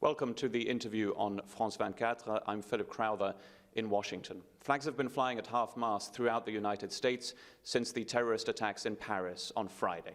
Welcome to the interview on France 24. I'm Philip Crowther in Washington. Flags have been flying at half-mast throughout the United States since the terrorist attacks in Paris on Friday.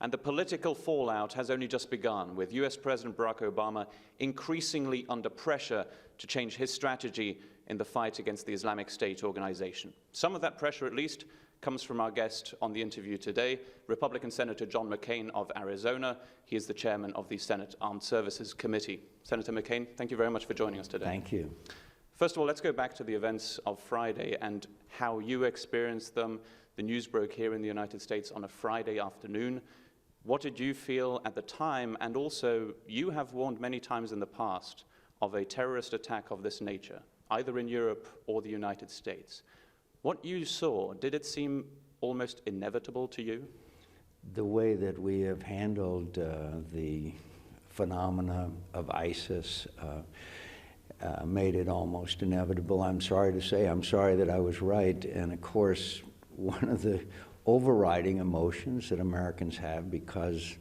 And the political fallout has only just begun, with US President Barack Obama increasingly under pressure to change his strategy in the fight against the Islamic State organization. Some of that pressure, at least, comes from our guest on the interview today, Republican Senator John McCain of Arizona. He is the chairman of the Senate Armed Services Committee. Senator McCain, thank you very much for joining us today. Thank you. First of all, let's go back to the events of Friday and how you experienced them. The news broke here in the United States on a Friday afternoon. What did you feel at the time? And also, you have warned many times in the past of a terrorist attack of this nature, either in Europe or the United States. What you saw, did it seem almost inevitable to you? The way that we have handled the phenomena of ISIS made it almost inevitable. I'm sorry to say, I'm sorry that I was right. And of course, one of the overriding emotions that Americans have, because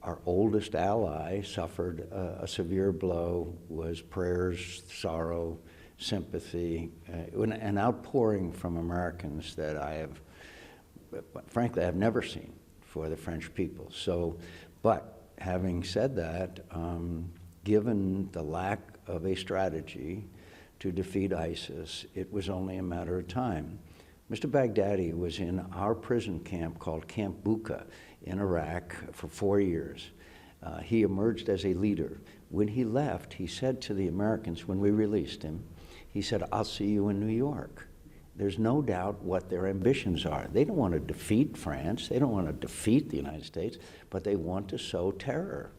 our oldest ally suffered a severe blow, was prayers, sorrow, sympathy, an outpouring from Americans that I have, frankly, I've never seen for the French people. So, but having said that, given the lack of a strategy to defeat ISIS, it was only a matter of time. Mr. Baghdadi was in our prison camp called Camp Bucca in Iraq for 4 years. He emerged as a leader. When he left, he said to the Americans, when we released him, he said, "I'll see you in New York." There's no doubt what their ambitions are. They don't want to defeat France. They don't want to defeat the United States, but they want to sow terror,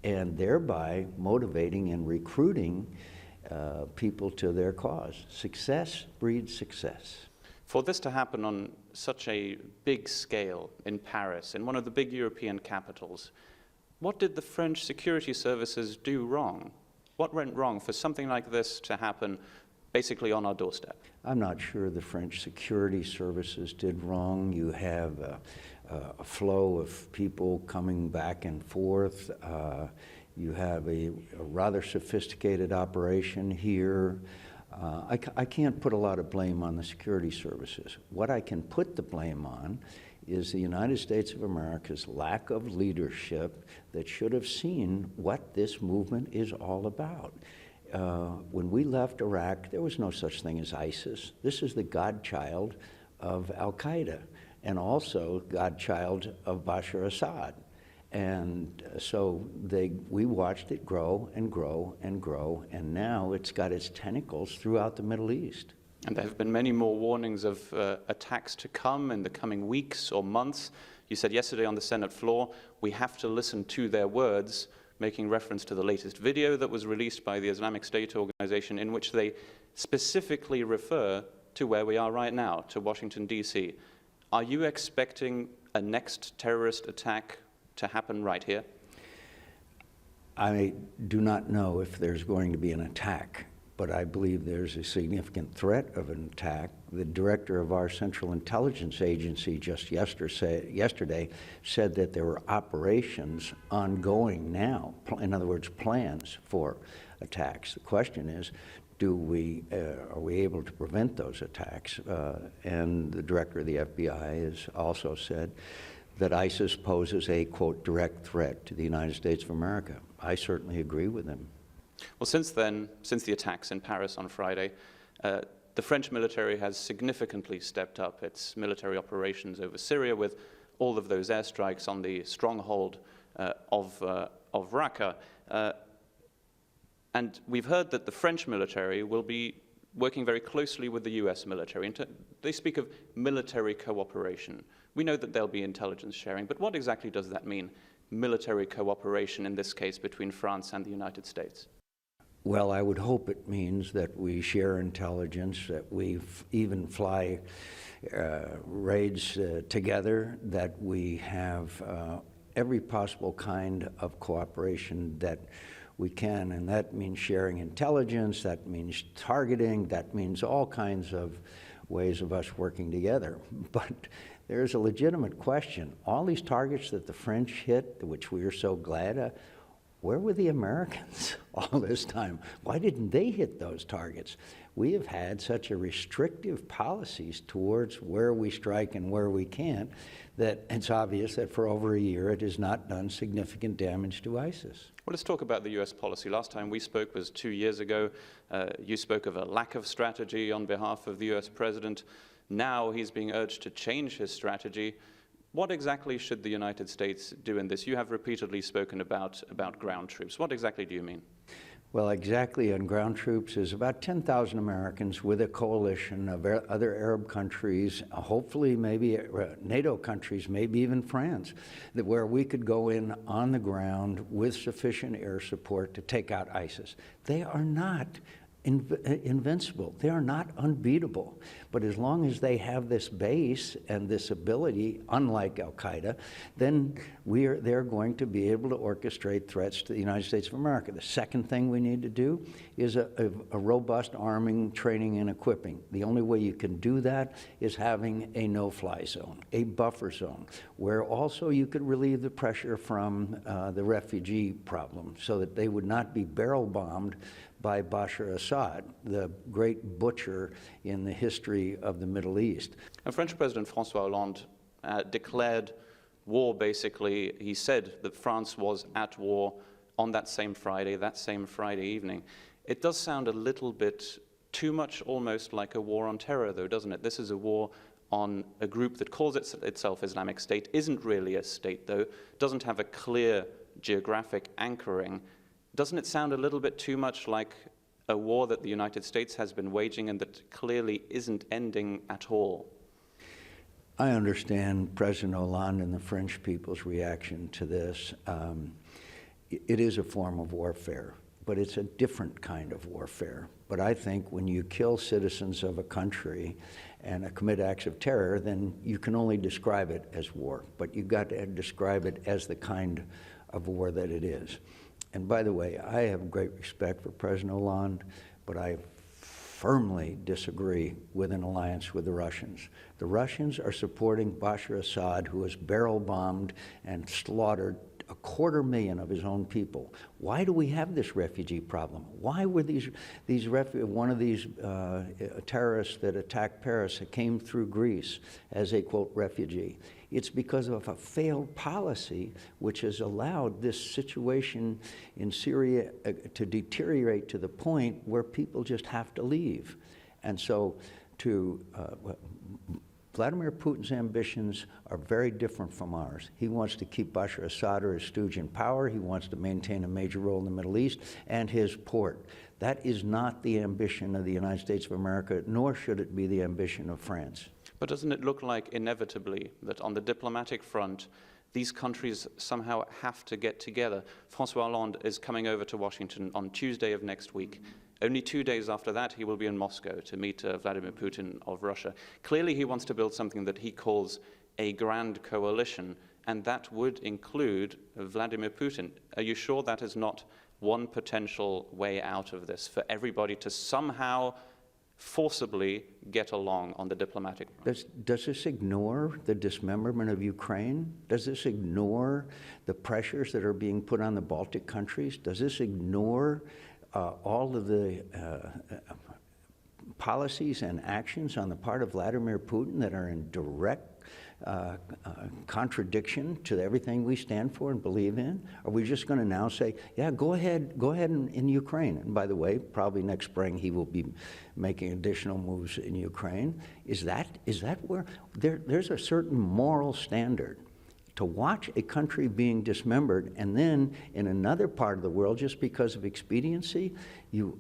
and thereby motivating and recruiting people to their cause. Success breeds success. For this to happen on such a big scale in Paris, in one of the big European capitals, what did the French security services do wrong? What went wrong for something like this to happen basically on our doorstep? I'm not sure the French security services did wrong. You have a flow of people coming back and forth. You have a rather sophisticated operation here. I can't put a lot of blame on the security services. What I can put the blame on is the United States of America's lack of leadership that should have seen what this movement is all about. When we left Iraq, there was no such thing as ISIS. This is the godchild of Al-Qaeda, and also godchild of Bashar Assad. And so we watched it grow and grow and grow, and now it's got its tentacles throughout the Middle East. And there have been many more warnings of attacks to come in the coming weeks or months. You said yesterday on the Senate floor, we have to listen to their words, making reference to the latest video that was released by the Islamic State organization, in which they specifically refer to where we are right now, to Washington, D.C. Are you expecting a next terrorist attack to happen right here? I do not know if there's going to be an attack, but I believe there's a significant threat of an attack. The director of our Central Intelligence Agency just yesterday said that there were operations ongoing now, in other words, plans for attacks. The question is, are we able to prevent those attacks? And the director of the FBI has also said that ISIS poses a, quote, direct threat to the United States of America. I certainly agree with him. Well, since then, since the attacks in Paris on Friday, the French military has significantly stepped up its military operations over Syria, with all of those airstrikes on the stronghold of Raqqa. And we've heard that the French military will be working very closely with the US military. They speak of military cooperation. We know that there'll be intelligence sharing, but what exactly does that mean, military cooperation, in this case, between France and the United States? Well, I would hope it means that we share intelligence, that we even fly raids together, that we have every possible kind of cooperation that we can, and that means sharing intelligence, that means targeting, that means all kinds of ways of us working together. But there's a legitimate question. All these targets that the French hit, which we are so glad of, Where were the Americans all this time? Why didn't they hit those targets? We have had such a restrictive policies towards where we strike and where we can't that it's obvious that for over a year it has not done significant damage to ISIS. Well, let's talk about the U.S. policy. Last time we spoke was 2 years ago. You spoke of a lack of strategy on behalf of the U.S. president. Now he's being urged to change his strategy. What exactly should the United States do in this? You have repeatedly spoken about ground troops. What exactly do you mean? Well, exactly on ground troops is about 10,000 Americans with a coalition of other Arab countries, hopefully maybe NATO countries, maybe even France, where we could go in on the ground with sufficient air support to take out ISIS. They are not invincible. They are not unbeatable. But as long as they have this base and this ability, unlike Al-Qaeda, then they're going to be able to orchestrate threats to the United States of America. The second thing we need to do is a robust arming, training, and equipping. The only way you can do that is having a no-fly zone, a buffer zone, where also you could relieve the pressure from the refugee problem so that they would not be barrel-bombed by Bashar Assad, the great butcher in the history of the Middle East. And French President François Hollande declared war, basically. He said that France was at war on that same Friday evening. It does sound a little bit too much almost like a war on terror, though, doesn't it? This is a war on a group that calls itself Islamic State, isn't really a state, though, doesn't have a clear geographic anchoring. Doesn't it sound a little bit too much like a war that the United States has been waging and that clearly isn't ending at all? I understand President Hollande and the French people's reaction to this. It is a form of warfare, but it's a different kind of warfare. But I think when you kill citizens of a country and commit acts of terror, then you can only describe it as war. But you've got to describe it as the kind of war that it is. And by the way, I have great respect for President Hollande, but I firmly disagree with an alliance with the Russians. The Russians are supporting Bashar Assad, who has barrel-bombed and slaughtered 250,000 of his own people. Why do we have this refugee problem? Why were one of these terrorists that attacked Paris came through Greece as a, quote, refugee? It's because of a failed policy which has allowed this situation in Syria to deteriorate to the point where people just have to leave. And so Vladimir Putin's ambitions are very different from ours. He wants to keep Bashar Assad or his stooge in power. He wants to maintain a major role in the Middle East and his port. That is not the ambition of the United States of America, nor should it be the ambition of France. But doesn't it look like inevitably that on the diplomatic front, these countries somehow have to get together? François Hollande is coming over to Washington on Tuesday of next week. Only 2 days after that, he will be in Moscow to meet Vladimir Putin of Russia. Clearly, he wants to build something that he calls a grand coalition, and that would include Vladimir Putin. Are you sure that is not one potential way out of this, for everybody to somehow forcibly get along on the diplomatic front? Does this ignore the dismemberment of Ukraine? Does this ignore the pressures that are being put on the Baltic countries? Does this ignore all of the policies and actions on the part of Vladimir Putin that are in direct contradiction to everything we stand for and believe in? Are we just going to now say, yeah, go ahead in Ukraine? And by the way, probably next spring he will be making additional moves in Ukraine. Is that where there's a certain moral standard to watch a country being dismembered, and then in another part of the world, just because of expediency, you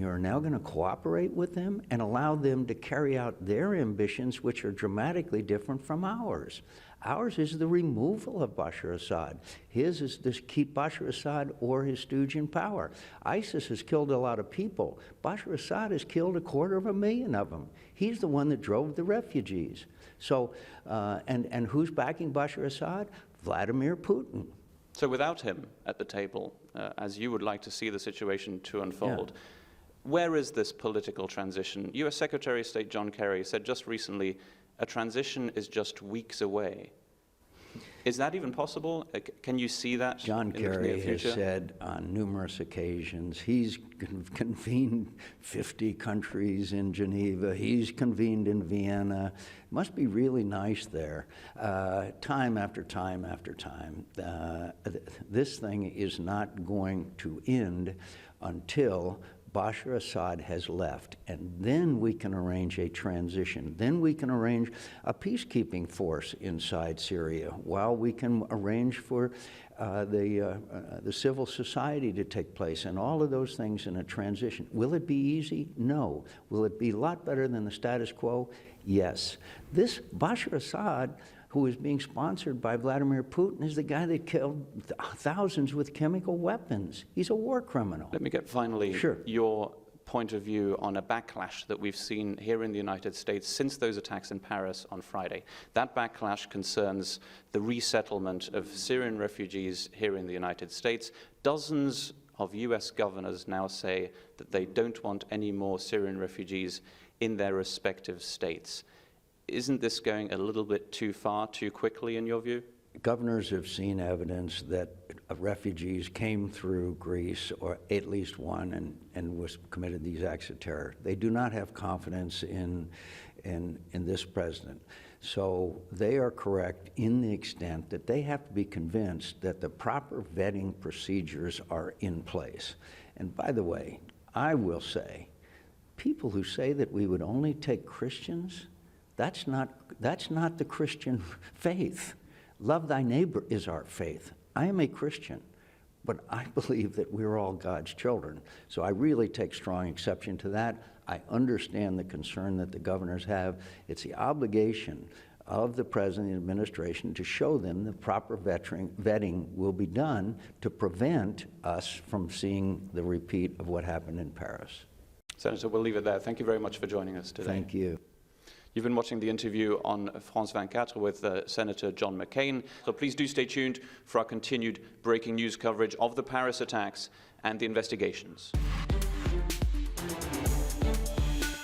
are now going to cooperate with them and allow them to carry out their ambitions, which are dramatically different from ours. Ours is the removal of Bashar Assad. His is to keep Bashar Assad or his stooge in power. ISIS has killed a lot of people. Bashar Assad has killed 250,000 of them. He's the one that drove the refugees. So, and who's backing Bashar Assad? Vladimir Putin. So without him at the table, as you would like to see the situation to unfold, where is this political transition? U.S. Secretary of State John Kerry said just recently, a transition is just weeks away. Is that even possible? Can you see that John in the near Kerry has future? said on numerous occasions, he's convened 50 countries in Geneva, he's convened in Vienna. It must be really nice there, time after time after time. This thing is not going to end until Bashar Assad has left, and then we can arrange a transition. Then we can arrange a peacekeeping force inside Syria, while we can arrange for the civil society to take place, and all of those things in a transition. Will it be easy? No. Will it be a lot better than the status quo? Yes. This Bashar Assad, who is being sponsored by Vladimir Putin, is the guy that killed thousands with chemical weapons. He's a war criminal. Let me get finally your point of view on a backlash that we've seen here in the United States since those attacks in Paris on Friday. That backlash concerns the resettlement of Syrian refugees here in the United States. Dozens of US governors now say that they don't want any more Syrian refugees in their respective states. Isn't this going a little bit too far, too quickly, in your view? Governors have seen evidence that refugees came through Greece, or at least one, and was committed these acts of terror. They do not have confidence in this president. So they are correct in the extent that they have to be convinced that the proper vetting procedures are in place. And by the way, I will say, people who say that we would only take Christians, that's not the Christian faith. Love thy neighbor is our faith. I am a Christian, but I believe that we're all God's children. So I really take strong exception to that. I understand the concern that the governors have. It's the obligation of the president and the administration to show them the proper vetting will be done to prevent us from seeing the repeat of what happened in Paris. Senator, we'll leave it there. Thank you very much for joining us today. Thank you. You've been watching the interview on France 24 with Senator John McCain. So please do stay tuned for our continued breaking news coverage of the Paris attacks and the investigations.